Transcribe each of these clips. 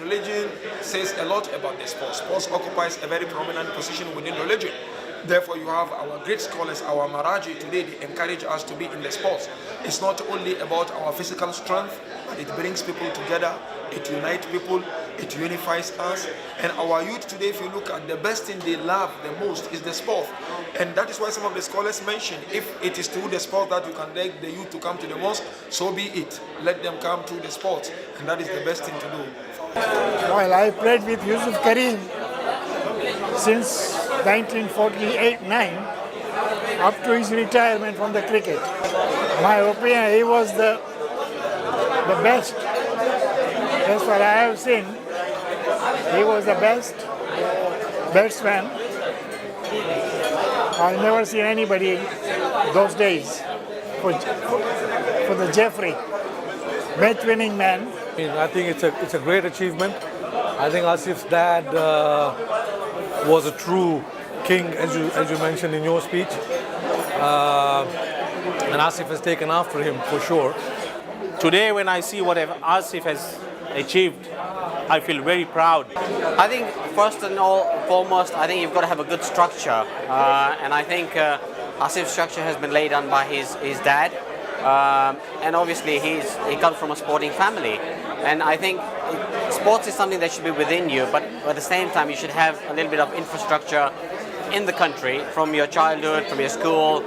Religion says a lot about the sport. Sports occupies a very prominent position within religion. Therefore, you have our great scholars, our Maraji today, they encourage us to be in the sports. It's not only about our physical strength, but it brings people together, it unites people, it unifies us. And our youth today, if you look at the best thing they love the most is the sport. And that is why some of the scholars mention, if it is through the sport that you can get the youth to come to the mosque, so be it. Let them come through the sport. And that is the best thing to do. Well, I played with Yusuf Karim since 1948-9 up to his retirement from the cricket. My opinion, he was the best. That's what I have seen. He was the best batsman. I've never seen anybody those days for the Jeffrey, match-winning man. I think it's a great achievement. I think Asif's dad was a true king, as you mentioned in your speech, and Asif has taken after him for sure. Today, when I see what Asif has achieved, I feel very proud. I think first and foremost, I think you've got to have a good structure, and I think Asif's structure has been laid down by his dad. And obviously he comes from a sporting family, and I think sports is something that should be within you, but at the same time you should have a little bit of infrastructure in the country from your childhood, from your school,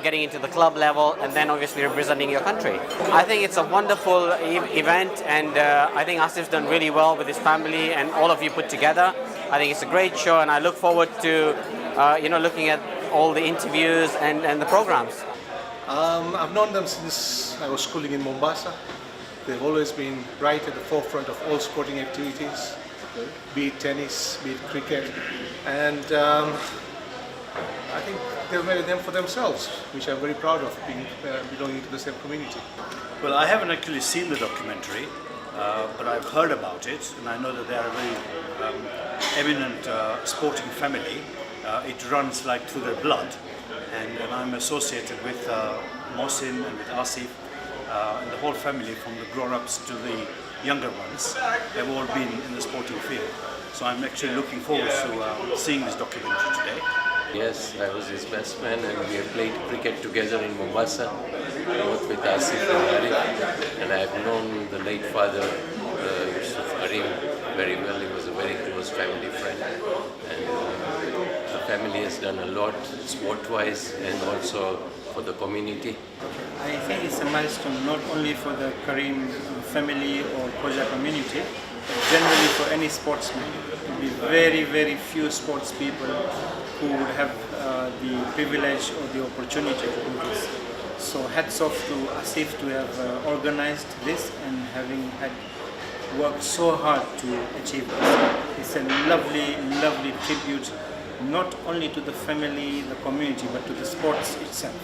getting into the club level, and then obviously representing your country. I think it's a wonderful event, and I think Asif's done really well with his family and all of you put together. I think it's a great show, and I look forward to looking at all the interviews and the programs. I've known them since I was schooling in Mombasa. They've always been right at the forefront of all sporting activities, be it tennis, be it cricket, and I think they've made them for themselves, which I'm very proud of, belonging to the same community. Well, I haven't actually seen the documentary, but I've heard about it, and I know that they are a very eminent sporting family. It runs like through their blood. And I'm associated with Mohsin and with Asif and the whole family, from the grown-ups to the younger ones. They've all been in the sporting field. So I'm actually looking forward to seeing this documentary today. Yes, I was his best man, and we have played cricket together in Mombasa, both with Asif and Arif. And I have known the late father, Yusuf Karim, very well. He was a very close family friend. And the family has done a lot sport-wise and also for the community. I think it's a milestone not only for the Karim family or Khoja community, but generally for any sportsman. There will be very, very few sports people who would have the privilege or the opportunity to do this. So hats off to Asif to have organized this and having had worked so hard to achieve this. It's a lovely, lovely tribute not only to the family, the community, but to the sports itself.